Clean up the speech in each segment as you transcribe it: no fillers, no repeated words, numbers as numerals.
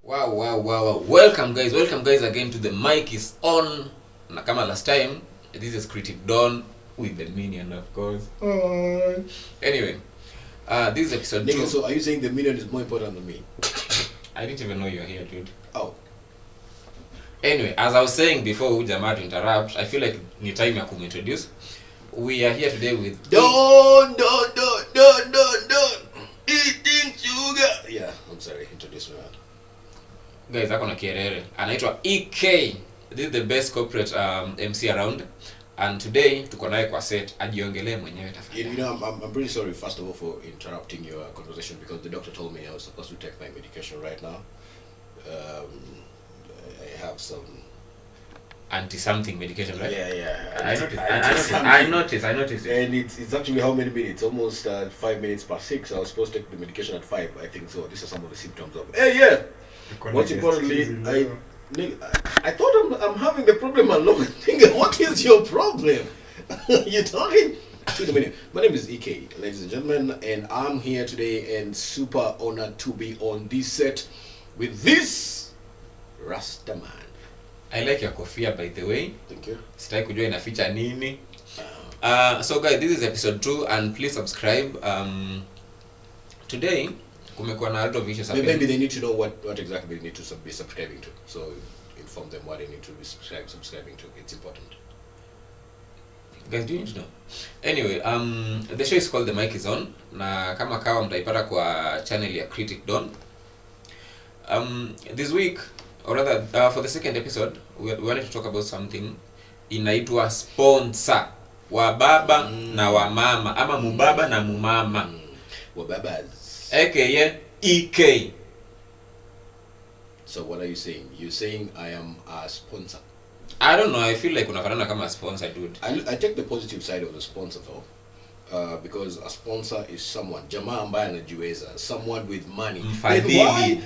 Wow. Welcome guys again to The Mic is On. Na kama last time, this is Critic Don with the minion, of course. Anyway, this is episode 2. So are you saying the minion is more important than me? I didn't even know you were here, dude. Oh. Anyway, as I was saying before Ujama to interrupt, I feel like ni time ya kumintroduce. We are here today with Don't eating sugar. Yeah, I'm sorry, introduce me, man. Guys, ako na kierere. Anaitwa EK. This is the best corporate MC around. And today tuko naye kwa set ajiongelee mwenyewe tafadhali. You know, I'm pretty sorry first of all for interrupting your conversation because the doctor told me I was supposed to take my medication right now. I have some Anti-something medication, right? Yeah. I noticed. And it's actually how many minutes? Almost 5 minutes past 6. I was supposed to take the medication at 5, I think so. These are some of the symptoms of yeah. Most importantly, I thought I'm having the problem alone. What is your problem? You're talking to the minute. My name is EK, ladies and gentlemen, and I'm here today and super honored to be on this set with this Rastaman. I like your kofia, by the way. Thank you. Sitaki kujua inaficha nini. So guys, this is episode 2 and please subscribe. Today kumekuwa na a lot of issues happening. Maybe they need to know what exactly they need to be subscribing to. So inform them what they need to be subscribing to. It's important. Guys, do you need to know? Anyway, the show is called The Mic is On. Na kama kawa mtaipata kwa channel ya Critic Don. This week, or rather for the second episode, we wanted to talk about something inaitwa sponsor. Wa baba na wa mama, ama mubaba na mumama. Wa babas. AKA EK. So what are you saying? You're saying I am a sponsor? I don't know, I feel like unafanana kama a sponsor, dude. I take the positive side of the sponsor though. Because a sponsor is someone jamaa ambaye anajiweza, someone with money. Mfadhili.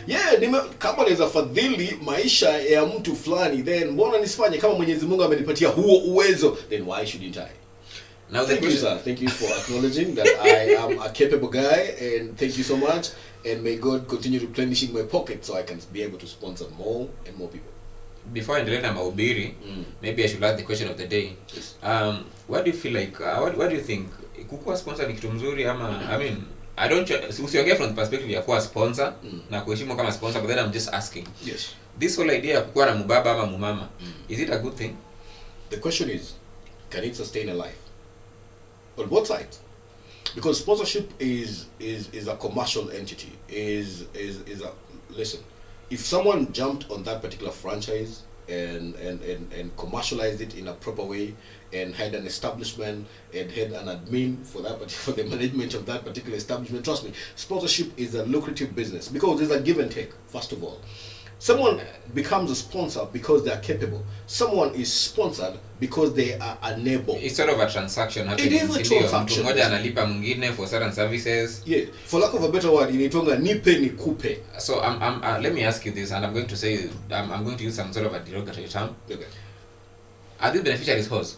Kama naweza fadhili maisha ya mtu fulani, then mbona nisifanye kama Mwenyezi Mungu amenipatia huo uwezo, then why shouldn't I? Now Thank you for acknowledging that I am a capable guy, and thank you so much, and may God continue replenishing my pocket so I can be able to sponsor more and more people. Before I endelea na mahubiri, maybe I should ask the question of the day. Yes. What do you feel like, what do you think? Kukuwa sponsor ni kitu mzuri ama, I mean, I don't usiongea from the perspective ya kuwa sponsor na kuheshimu kama sponsor, but then I'm just asking. Yes. This whole idea ya kukuwa na mubaba ama mumama, is it a good thing? The question is, can it sustain a life? On both sides. Because sponsorship is a commercial entity. Is a listen. If someone jumped on that particular franchise and commercialized it in a proper way and had an establishment and had an admin for the management of that particular establishment, trust me, sponsorship is a lucrative business because there's a give and take. First of all, someone becomes a sponsor because they are capable. Someone is sponsored because they are unable. It's sort of a transaction. It is a transaction. Mmoja analipa mwingine for certain services. Yeah, for lack of a better word, inaitwanga nipe nikupe. So let me ask you this, and I'm going to say I'm going to use some sort of a derogatory term. Okay. Are these beneficiaries hoes?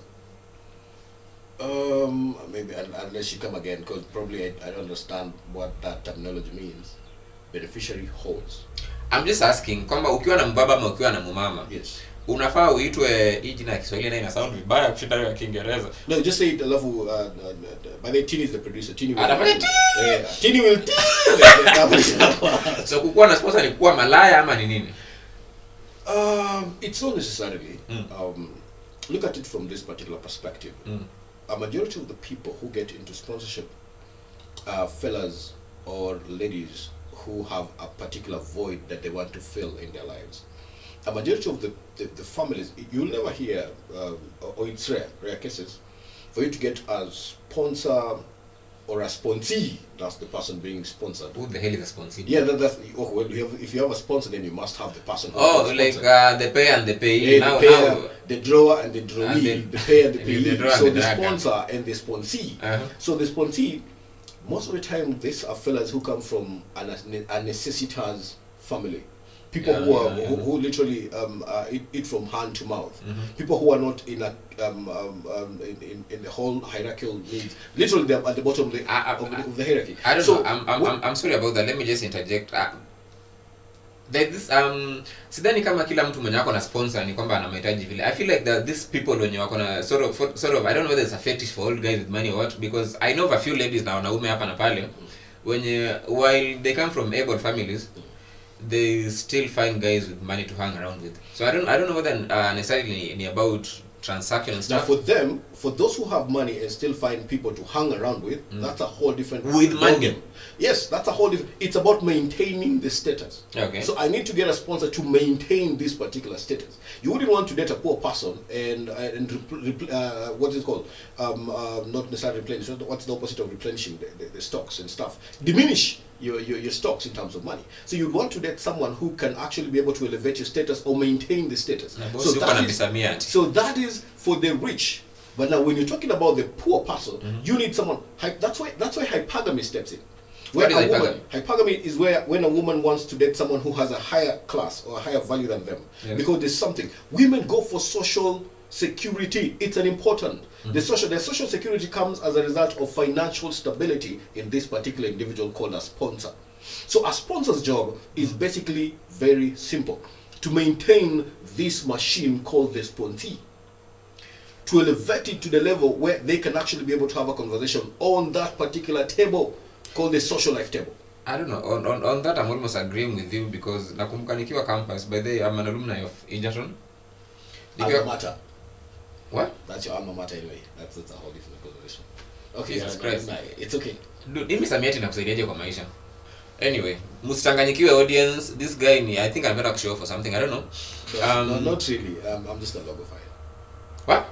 Maybe unless you come again, because probably I don't understand what that terminology means. Beneficiary hoes. I'm just asking, kwamba ukiwa na mbaba ama ukiwa na mumama. Yes. Unafaa uitwe hii jina ya Kiswahili na ina sound vibaya kushinda ya Kiingereza. No, just say it a level by the Tini is the producer. Tini will. Tini will. So kukuwa na sponsor ni kuwa malaya ama ni nini? It's not necessarily. Look at it from this particular perspective. A majority of the people who get into sponsorship are fellas or ladies who have a particular void that they want to fill in their lives. A majority of the families, you'll never hear, or it's rare cases, for you to get a sponsor or a sponsee, that's the person being sponsored. Who the hell is a sponsee? Yeah, that's, well, if you have a sponsor, then you must have the person who like the pay and the payee. Yeah, the drawer and the drawee, the pay and the payee. So the sponsor and the sponsee. So the sponsee, most of the time, these are fellas who come from a necessitas family. People who literally eat from hand to mouth. People who are not in a in the whole hierarchical needs. Literally, they're at the bottom of the hierarchy. I don't know. I'm sorry about that. Let me just interject. Like this sidhani kama kila mtu mwenye wako na sponsor ni kwamba ana mahitaji vile. I feel like that these people wenye wako na sort of I don't know whether it's a fetish for old guys with money or what, because I know of a few ladies na wanaume hapa na pale wenye while they come from able families they still find guys with money to hang around with. So I don't know whether necessarily about transaction and stuff. Now for those who have money and still find people to hang around with, that's a whole different with money. Yes, that's a whole different. It's about maintaining the status. Okay. So I need to get a sponsor to maintain this particular status. You wouldn't want to date a poor person and what is it called? Not necessarily replenish. What's the opposite of replenishing the stocks and stuff? Diminish your stocks in terms of money. So you want to date someone who can actually be able to elevate your status or maintain the status. So that is for the rich. But now when you're talking about the poor person, you need someone. That's why hypergamy steps in. Hypergamy is where when a woman wants to date someone who has a higher class or a higher value than them. Yes. Because there's something. Women go for social security. It's an important. The social security comes as a result of financial stability in this particular individual called a sponsor. So a sponsor's job is basically very simple. To maintain this machine called the sponsee. To elevate it to the level where they can actually be able to have a conversation on that particular table called the social life table. I don't know. On that, I'm almost agreeing with you because nakumbuka nikiwa campus, by the way, I'm an alumni of Egerton. Alma mater. What? That's your alma mater anyway. That's a whole different conversation. Okay, Jesus Christ. It's okay. Dude, hii misamiati inakusaidiaje kwa maisha? Anyway, msichanganyikiwe audience. This guy, I think I'm better show for something. I don't know. No, not really. I'm just a logophile. What?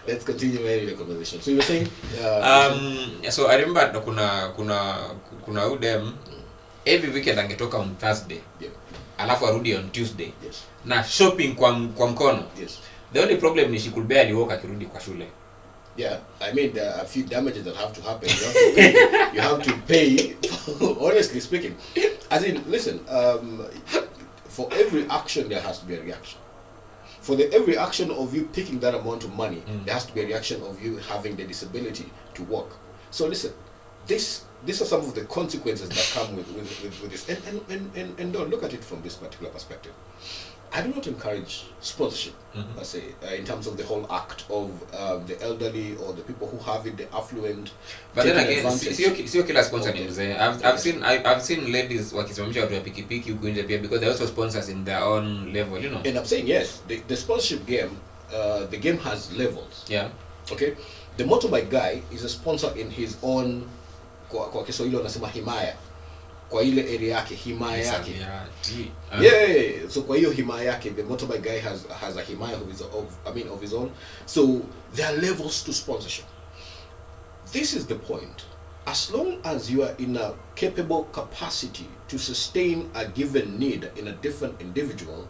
Let's continue the conversation. So you were saying so I remember kuna udem every weekend angetoka on Thursday. Yeah. Alafu arudi on Tuesday. Yes. Na shopping kwa mkono. Yes. The only problem ni she could barely walk akirudi kwa shule. Yeah, I mean there are a few damages that have to happen. You have to pay. Honestly speaking, as in, listen, for every action there has to be a reaction. For every action of you picking that amount of money, there has to be a reaction of you having the disability to work. So listen, these are some of the consequences that come with this. And don't look at it from this particular perspective. I do not encourage sponsorship, I say, in terms of the whole act of the elderly or the people who have it, the affluent. But then again, sio kila sponsor ni mzee. I've seen ladies wakisimamisha watu wa pikipiki huku nje pia because they also sponsors in their own level, you know. And I'm saying yes, the sponsorship game, the game has levels. Yeah. Okay. The motorbike guy is a sponsor in his own, kwa Kiswahili wanasema himaya. Kwa ile area yake, himaya yake. Yeah. So kwa hiyo himaya yake, the motorbike guy has a himaya of his own. So there are levels to sponsorship. This is the point. As long as you are in a capable capacity to sustain a given need in a different individual,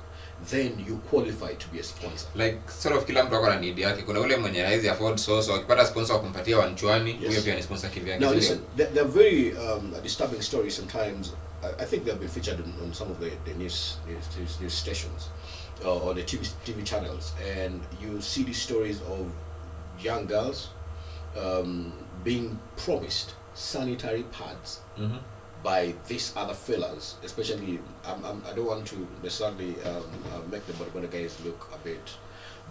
then you qualify to be a sponsor. Like sort of kila mtu akona need yake. Kuna ule mwenye hawezi afford so akipata sponsor kumpatia wanchwani, huyo pia ni sponsor kivyake. Now listen, they're very disturbing stories sometimes. I think they've been featured on some of the news stations or the TV channels, and you see these stories of young girls being promised sanitary pads by these other fellas, especially I don't want to necessarily make the bodybuilder guys look a bit,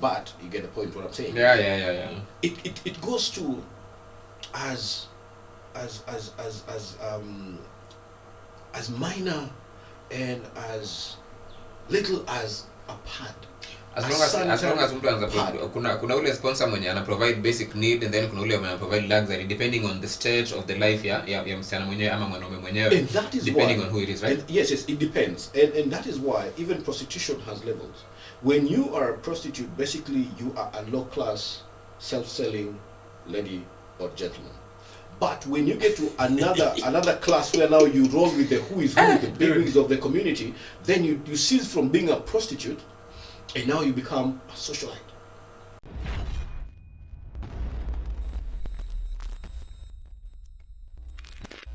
but you get the point what I'm saying. Yeah. It goes to as minor and as little as a pad. As long as mtu anaanza kuna ule sponsor mwenye ana provide basic need, and then kuna ule mwenye ana provide luxury depending on the stage of the life ya msichana mwenyewe ama mwanaume mwenyewe, and that is depending why, on who it is, right? Yes, it depends, and that is why even prostitution has levels. When you are a prostitute, basically you are a low class self-selling lady or gentleman. But when you get to another class where now you roll with the who is who, the big wigs of the community, then you cease from being a prostitute, and now you become a socialite.